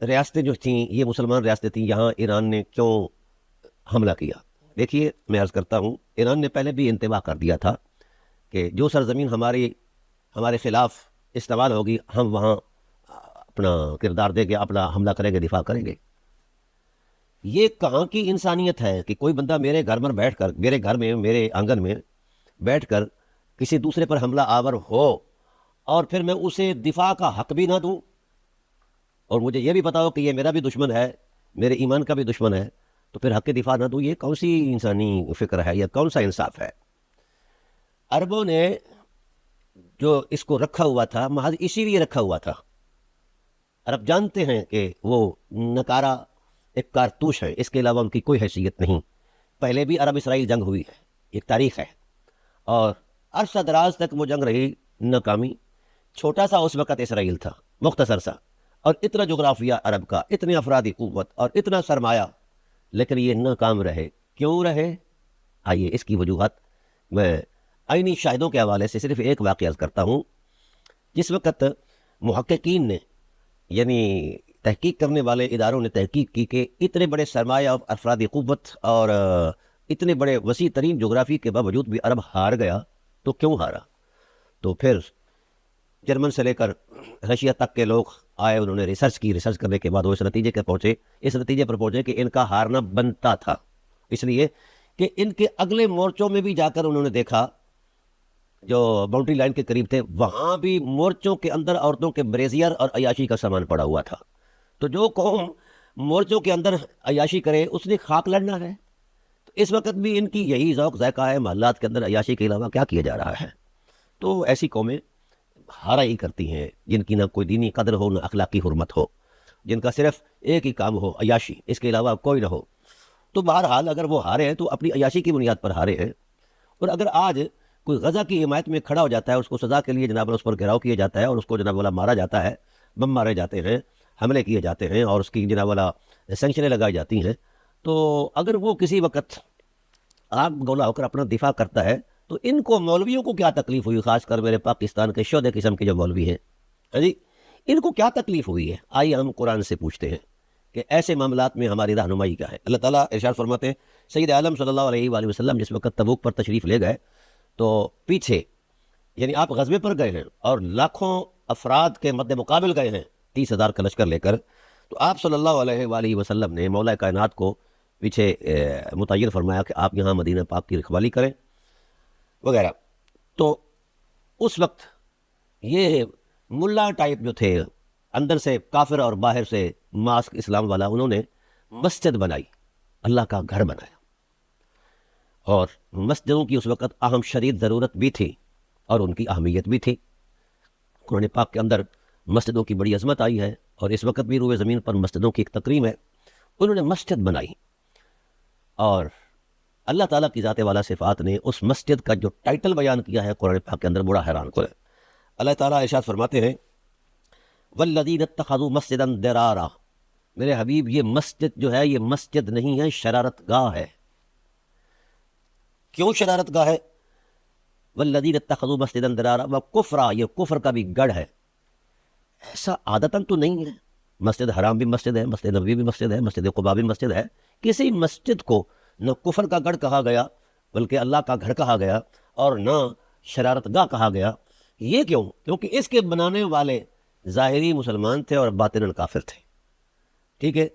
ریاستیں جو تھیں یہ مسلمان ریاستیں تھیں، یہاں ایران نے کیوں حملہ کیا؟ دیکھیے میں عرض کرتا ہوں، ایران نے پہلے بھی انتباہ کر دیا تھا کہ جو سرزمین ہمارے خلاف استعمال ہوگی ہم وہاں اپنا کردار دیں گے، اپنا حملہ کریں گے، دفاع کریں گے۔ یہ کہاں کی انسانیت ہے کہ کوئی بندہ میرے گھر میں بیٹھ کر، میرے گھر میں، میرے آنگن میں بیٹھ کر کسی دوسرے پر حملہ آور ہو اور پھر میں اسے دفاع کا حق بھی نہ دوں، اور مجھے یہ بھی پتا ہو کہ یہ میرا بھی دشمن ہے، میرے ایمان کا بھی دشمن ہے، تو پھر حق دفاع نہ دوں؟ یہ کون سی انسانی فکر ہے؟ یہ کون سا انصاف ہے؟ عربوں نے جو اس کو رکھا ہوا تھا محض اسی لیے رکھا ہوا تھا، عرب جانتے ہیں کہ وہ نکارہ ایک کارتوش ہے، اس کے علاوہ ان کی کوئی حیثیت نہیں۔ پہلے بھی عرب اسرائیل جنگ ہوئی ہے، ایک تاریخ ہے، اور عرصہ دراز تک وہ جنگ رہی ناکامی۔ چھوٹا سا اس وقت اسرائیل تھا، مختصر سا، اور اتنا جغرافیہ عرب کا، اتنے افرادی قوت اور اتنا سرمایہ، لیکن یہ ناکام رہے۔ کیوں رہے؟ آئیے اس کی وجوہات میں آئینی شاہدوں کے حوالے سے صرف ایک واقعہ کرتا ہوں۔ جس وقت محققین نے، یعنی تحقیق کرنے والے اداروں نے تحقیق کی کہ اتنے بڑے سرمایہ اور افرادی قوت اور اتنے بڑے وسیع ترین جغرافی کے باوجود بھی عرب ہار گیا، تو کیوں ہارا؟ تو پھر جرمن سے لے کر رشیا تک کے لوگ آئے، انہوں نے ریسرچ کی، ریسرچ کرنے کے بعد وہ اس نتیجے پر پہنچے کہ ان کا ہارنا بنتا تھا، اس لیے کہ ان کے اگلے مورچوں میں بھی جا کر انہوں نے دیکھا جو باؤنڈری لائن کے قریب تھے، وہاں بھی مورچوں کے اندر عورتوں کے بریزیئر اور عیاشی کا سامان پڑا ہوا تھا۔ تو جو قوم مورچوں کے اندر عیاشی کرے اس نے خاک لڑنا ہے۔ تو اس وقت بھی ان کی یہی ذوق ذائقہ ہے، محلات کے اندر عیاشی کے علاوہ کیا کیا جا رہا ہے؟ تو ایسی قومیں ہارا ہی کرتی ہیں جن کی نہ کوئی دینی قدر ہو، نہ اخلاقی حرمت ہو، جن کا صرف ایک ہی کام ہو عیاشی، اس کے علاوہ کوئی نہ ہو۔ تو بہرحال اگر وہ ہارے ہیں تو اپنی عیاشی کی بنیاد پر ہارے ہیں، اور اگر آج کوئی غزہ کی حمایت میں کھڑا ہو جاتا ہے، اس کو سزا کے لیے جناب اس پر گھیراؤ کیا جاتا ہے اور اس کو جناب والا مارا جاتا ہے، بم مارے جاتے ہیں، حملے کیے جاتے ہیں اور اس کی جناب والا سینکشنیں لگائی جاتی ہیں، تو اگر وہ کسی وقت آگ گولا ہو کر اپنا دفاع کرتا ہے تو ان کو مولویوں کو کیا تکلیف ہوئی؟ خاص کر میرے پاکستان کے شودے قسم کے جو مولوی ہیں جی، ان کو کیا تکلیف ہوئی ہے؟ آئیے ہم قرآن سے پوچھتے ہیں کہ ایسے معاملات میں ہماری رہنمائی کیا ہے۔ اللہ تعالیٰ ارشاد فرماتے ہیں، سید عالم صلی اللہ علیہ وآلہ وسلم جس وقت تبوک پر تشریف لے گئے تو پیچھے، یعنی آپ غزوے پر گئے ہیں اور لاکھوں افراد کے مد مقابل گئے ہیں 30,000 کا لشکر لے کر، تو آپ صلی اللہ علیہ وآلہ وسلم نے مولا کائنات کو پیچھے متعین فرمایا کہ آپ یہاں مدینہ پاک کی رکھوالی کریں وغیرہ۔ تو اس وقت یہ ملا ٹائپ جو تھے، اندر سے کافر اور باہر سے ماسک اسلام والا، انہوں نے مسجد بنائی، اللہ کا گھر بنایا، اور مسجدوں کی اس وقت اہم شدید ضرورت بھی تھی اور ان کی اہمیت بھی تھی۔ قرآن پاک کے اندر مسجدوں کی بڑی عظمت آئی ہے، اور اس وقت بھی روئے زمین پر مسجدوں کی ایک تقریم ہے۔ انہوں نے مسجد بنائی، اور اللہ تعالیٰ کی ذات والا صفات نے اس مسجد کا جو ٹائٹل بیان کیا ہے قرآن پاک کے اندر بڑا حیران کن ہے۔ اللہ تعالیٰ ارشاد فرماتے ہیں، والذین اتخذوا مسجدا ضرارا، میرے حبیب یہ مسجد جو ہے یہ مسجد نہیں ہے، شرارت گاہ ہے۔ کیوں شرارت گاہ ہے؟ والذین اتخذوا مسجدا ضرارا وکفرا، یہ کفر کا بھی گڑھ ہے۔ ایسا عادتاً تو نہیں ہے، مسجد حرام بھی مسجد ہے، مسجد نبوی بھی مسجد ہے، مسجد قباء بھی مسجد ہے، کسی مسجد کو نہ کفر کا گڑھ کہا گیا بلکہ اللہ کا گھر کہا گیا، اور نہ شرارت گاہ کہا گیا۔ یہ کیوں؟ کیونکہ اس کے بنانے والے ظاہری مسلمان تھے اور باطناً کافر تھے، ٹھیک ہے؟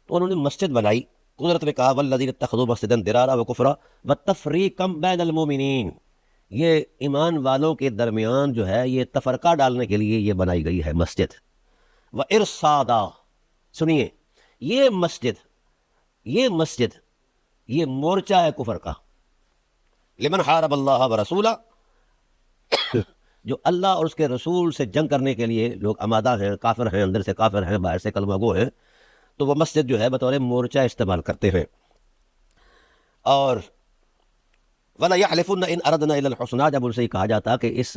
تو انہوں نے مسجد بنائی، قدرت نے کہا والذین اتخذوا مسجدا ضرارا وکفرا وتفریقا بین المؤمنین، یہ ایمان والوں کے درمیان جو ہے یہ تفرقہ ڈالنے کے لیے یہ بنائی گئی ہے مسجد۔ وارصادا، سنیے، یہ مسجد یہ مورچہ ہے کفر کا، لمن حارب اللہ ورسولہ، جو اللہ اور اس کے رسول سے جنگ کرنے کے لیے لوگ آمادہ ہیں، کافر ہیں، اندر سے کافر ہیں، باہر سے کلمہ گو ہیں، تو وہ مسجد جو ہے بطور مورچہ استعمال کرتے ہیں۔ اور وَلَا يَحْلِفُنَّ إِنْ أَرَدْنَا إِلَى الْحُسْنَى، جب ان سے کہا جاتا کہ اس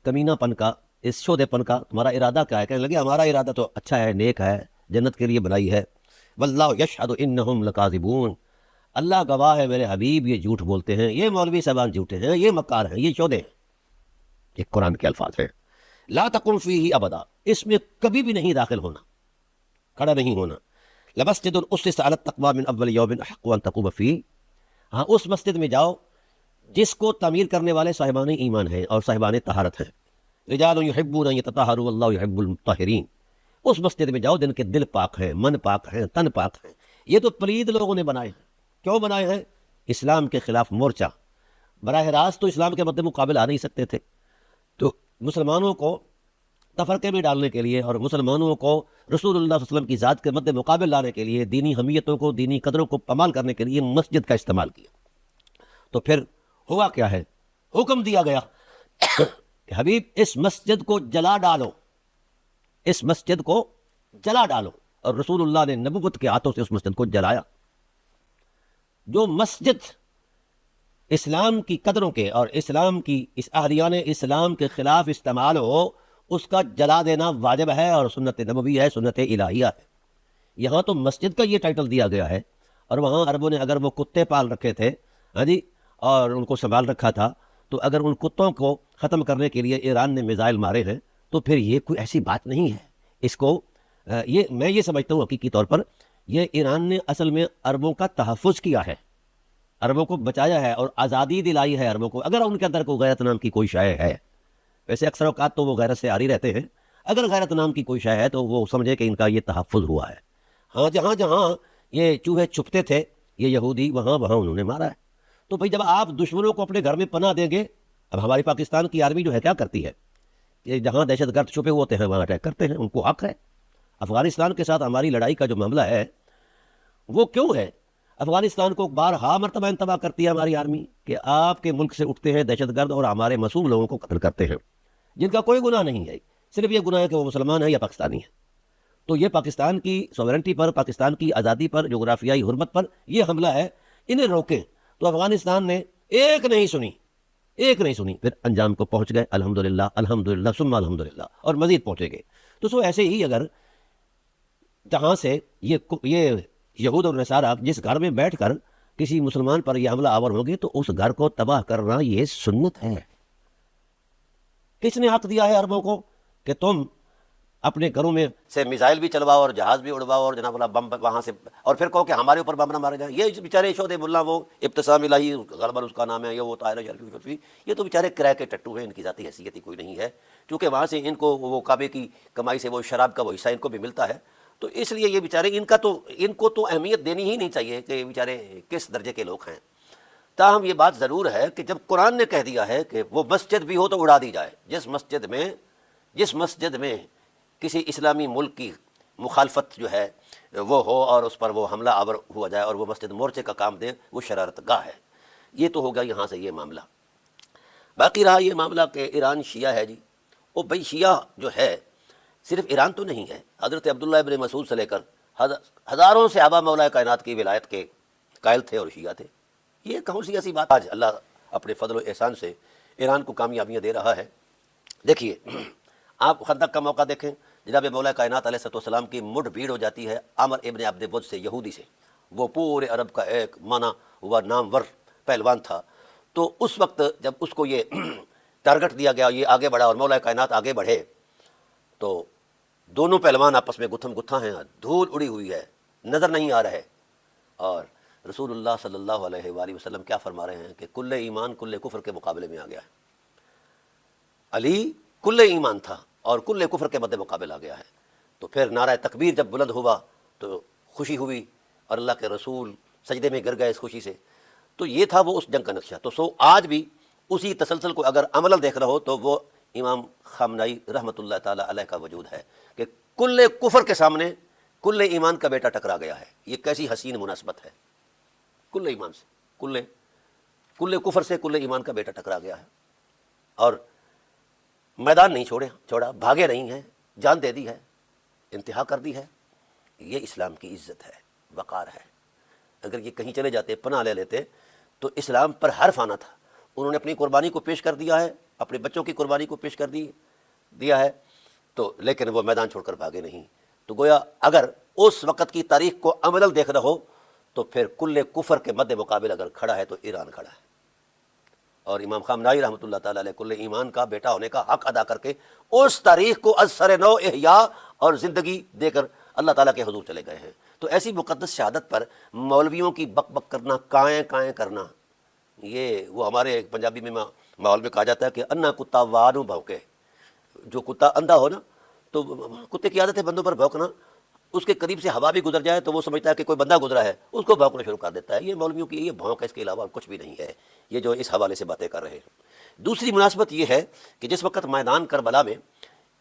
کمینہ پن کا، اس شودے پن کا تمہارا ارادہ کیا ہے؟ کہنے لگے ہمارا ارادہ تو اچھا ہے، نیک ہے، جنت کے لیے بنائی ہے۔ وَاللَّهُ يَشْهَدُ إِنَّهُمْ لَكَاذِبُونَ، اللہ گواہ ہے میرے حبیب یہ جھوٹ بولتے ہیں، یہ مولوی صاحبان جھوٹے ہیں، یہ مکار ہیں، یہ شودے ہیں۔ یہ قرآن کے الفاظ ہیں، لا تقم فیہ ابدا، اس میں کبھی بھی نہیں داخل ہونا، کھڑا نہیں ہونا. لمسجد اسس علی التقوی من اول یوم احق ان تقوم فیہ، ہاں اس مسجد میں جاؤ جس کو تعمیر کرنے والے صاحبان ایمان ہیں اور صاحبان طہارت ہیں. رجال یحبون ان یتطہروا واللہ یحب المطہرین، اس مسجد میں جاؤ جن کے دل پاک ہیں، من پاک ہیں، تن پاک ہیں. یہ تو پلید لوگوں نے بنائے ہیں. کیوں بنائے ہیں؟ اسلام کے خلاف مورچہ. براہ راست تو اسلام کے مد مقابل آ نہیں سکتے تھے، تو مسلمانوں کو تفرقے میں ڈالنے کے لیے اور مسلمانوں کو رسول اللہ صلی اللہ علیہ وسلم کی ذات کے مد مقابل لانے کے لیے، دینی حمیتوں کو، دینی قدروں کو پامال کرنے کے لیے مسجد کا استعمال کیا. تو پھر ہوا کیا ہے؟ حکم دیا گیا کہ حبیب اس مسجد کو جلا ڈالو، اس مسجد کو جلا ڈالو. اور رسول اللہ نے نبوت کے ہاتھوں سے اس مسجد کو جلایا. جو مسجد اسلام کی قدروں کے اور اسلام کی اس اہلیان اسلام کے خلاف استعمال ہو، اس کا جلا دینا واجب ہے اور سنت نبوی ہے، سنت الہیہ ہے. یہاں تو مسجد کا یہ ٹائٹل دیا گیا ہے، اور وہاں عربوں نے اگر وہ کتے پال رکھے تھے، ہاں جی، اور ان کو سنبھال رکھا تھا، تو اگر ان کتوں کو ختم کرنے کے لیے ایران نے میزائل مارے ہیں، تو پھر یہ کوئی ایسی بات نہیں ہے. اس کو میں یہ سمجھتا ہوں حقیقی طور پر یہ ایران نے اصل میں عربوں کا تحفظ کیا ہے، عربوں کو بچایا ہے اور آزادی دلائی ہے عربوں کو. اگر ان کے اندر کوئی غیرت نام کی کوئی شے ہے، ویسے اکثر اوقات تو وہ غیرت سے آری رہتے ہیں، اگر غیرت نام کی کوئی شے ہے تو وہ سمجھے کہ ان کا یہ تحفظ ہوا ہے. ہاں جہاں جہاں یہ چوہے چھپتے تھے یہ یہودی، وہاں وہاں انہوں نے مارا ہے. تو بھئی جب آپ دشمنوں کو اپنے گھر میں پناہ دیں گے، اب ہماری پاکستان کی آرمی جو ہے کیا کرتی ہے کہ جہاں دہشت گرد چھپے ہوتے ہیں وہاں اٹیک کرتے ہیں، ان کو حق ہے. افغانستان کے ساتھ ہماری لڑائی کا جو معاملہ ہے وہ کیوں ہے؟ افغانستان کو بارہا مرتبہ انتباہ کرتی ہے ہماری آرمی کہ آپ کے ملک سے اٹھتے ہیں دہشت گرد اور ہمارے معصوم لوگوں کو قتل کرتے ہیں، جن کا کوئی گناہ نہیں ہے، صرف یہ گناہ ہے کہ وہ مسلمان ہے یا پاکستانی ہے. تو یہ پاکستان کی سوورنٹی پر، پاکستان کی آزادی پر، جغرافیائی حرمت پر یہ حملہ ہے. انہیں روکیں. تو افغانستان نے ایک نہیں سنی، پھر انجام کو پہنچ گئے. الحمدللہ ثم الحمدللہ، اور مزید پہنچے گئے. تو سو ایسے ہی اگر جہاں سے یہ یہود اور نصارہ جس گھر میں بیٹھ کر کسی مسلمان پر یہ حملہ آور ہوگے تو اس گھر کو تباہ کرنا یہ سنت ہے. کس نے حق دیا ہے عربوں کو کہ تم اپنے گھروں میں سے میزائل بھی چلواؤ اور جہاز بھی اڑواؤ اور جناب اللہ بم وہاں سے، اور پھر کہو کہ ہمارے اوپر بم نہ مارے جائیں؟ یہ بیچارے شہدے ملا، وہ ابتسام الہی غالباً اس کا نام ہے، یا وہ طاہرہ شرفی، یہ تو بیچارے کرائے کے ٹٹو ہیں، ان کی ذاتی حیثیت ہی کوئی نہیں ہے. چونکہ وہاں سے ان کو وہ کعبے کی کمائی سے وہ شراب کا وہ حصہ ان کو بھی ملتا ہے، تو اس لیے یہ بیچارے ان کو تو اہمیت دینی ہی نہیں چاہیے کہ بیچارے کس درجے کے لوگ ہیں. تاہم یہ بات ضرور ہے کہ جب قرآن نے کہہ دیا ہے کہ وہ مسجد بھی ہو تو اڑا دی جائے، جس مسجد میں کسی اسلامی ملک کی مخالفت جو ہے وہ ہو اور اس پر وہ حملہ آور ہوا جائے اور وہ مسجد مورچے کا کام دے، وہ شرارت گاہ ہے. یہ تو ہوگا یہاں سے یہ معاملہ. باقی رہا یہ معاملہ کہ ایران شیعہ ہے جی، وہ بھائی شیعہ جو ہے صرف ایران تو نہیں ہے. حضرت عبداللہ ابن مسعود سے لے کر ہزاروں صحابہ مولا کائنات کی ولایت کے قائل تھے اور شیعہ تھے. یہ کون سی ایسی بات؟ آج اللہ اپنے فضل و احسان سے ایران کو کامیابیاں دے رہا ہے. دیکھیے آپ خندق کا موقع دیکھیں، جناب مولا کائنات علیہ السلام کی مٹھ بھیڑ ہو جاتی ہے عامر ابن عبد ود سے، یہودی سے. وہ پورے عرب کا ایک مانا ہوا نامور پہلوان تھا. تو اس وقت جب اس کو یہ ٹارگٹ دیا گیا، یہ آگے بڑھا اور مولا کائنات آگے بڑھے، تو دونوں پہلوان آپس میں گتھم گتھا ہیں، دھول اڑی ہوئی ہے، نظر نہیں آ رہے. اور رسول اللہ صلی اللہ علیہ وآلہ وسلم کیا فرما رہے ہیں کہ کل ایمان کل کفر کے مقابلے میں آ گیا ہے. علی کل ایمان تھا اور کل کفر کے مد مقابل آ گیا ہے. تو پھر نعرہ تکبیر جب بلند ہوا تو خوشی ہوئی اور اللہ کے رسول سجدے میں گر گئے اس خوشی سے. تو یہ تھا وہ اس جنگ کا نقشہ. تو سو آج بھی اسی تسلسل کو اگر عمل دیکھ رہا ہو تو وہ امام خامنائی رحمۃ اللہ تعالی علیہ کا وجود ہے کہ کل کفر کے سامنے کل ایمان کا بیٹا ٹکرا گیا ہے. یہ کیسی حسین مناسبت ہے، کل ایمان سے کل کفر سے کل ایمان کا بیٹا ٹکرا گیا ہے اور میدان نہیں چھوڑا، بھاگے نہیں ہیں، جان دے دی ہے، انتہا کر دی ہے. یہ اسلام کی عزت ہے، وقار ہے. اگر یہ کہیں چلے جاتے، پناہ لے لیتے تو اسلام پر حرف آنا تھا. انہوں نے اپنی قربانی کو پیش کر دیا ہے، اپنے بچوں کی قربانی کو پیش کر دیا ہے، تو لیکن وہ میدان چھوڑ کر بھاگے نہیں. تو گویا اگر اس وقت کی تاریخ کو عمل دیکھ رہا ہو تو پھر کل کفر کے مد مقابل اگر کھڑا ہے تو ایران کھڑا ہے. اور امام خامنائی رحمۃ اللہ تعالیٰ علیہ کل ایمان کا بیٹا ہونے کا حق ادا کر کے اس تاریخ کو از سر نو احیاء اور زندگی دے کر اللہ تعالیٰ کے حضور چلے گئے ہیں. تو ایسی مقدس شہادت پر مولویوں کی بک بک کرنا، کائیں کائیں کرنا، یہ وہ ہمارے ایک پنجابی میں ماحول میں کہا جاتا ہے کہ انا کتا وانو بھونکے. جو کتا اندھا ہو نا، تو کتے کی عادت ہے بندوں پر بھونکنا، اس کے قریب سے ہوا بھی گزر جائے تو وہ سمجھتا ہے کہ کوئی بندہ گزرا ہے، اس کو بھونکنا شروع کر دیتا ہے. یہ مولویوں کی یہ بھونک ہے، اس کے علاوہ کچھ بھی نہیں ہے، یہ جو اس حوالے سے باتیں کر رہے ہیں. دوسری مناسبت یہ ہے کہ جس وقت میدان کربلا میں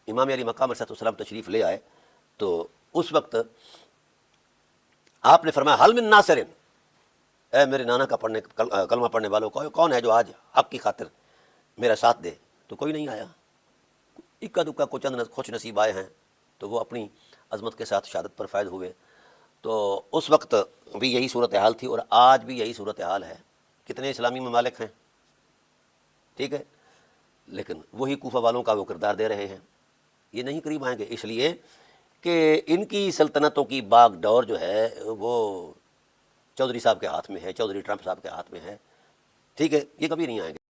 امام علی مقام علیہ السلام تشریف لے آئے تو اس وقت آپ نے فرمایا حل من ناصر، اے میرے نانا کا کلمہ پڑھنے والوں کو، کون ہے جو آج حق کی خاطر میرا ساتھ دے؟ تو کوئی نہیں آیا. اکا دکا کو چند خوش نصیب آئے ہیں تو وہ اپنی عظمت کے ساتھ شہادت پر فائز ہوئے. تو اس وقت بھی یہی صورتحال تھی اور آج بھی یہی صورتحال ہے. کتنے اسلامی ممالک ہیں، ٹھیک ہے، لیکن وہی کوفہ والوں کا وہ کردار دے رہے ہیں. یہ نہیں قریب آئیں گے، اس لیے کہ ان کی سلطنتوں کی باغ ڈور جو ہے وہ چودھری صاحب کے ہاتھ میں ہے، چودھری ٹرمپ صاحب کے ہاتھ میں ہے، ٹھیک ہے، یہ کبھی نہیں آئیں گے.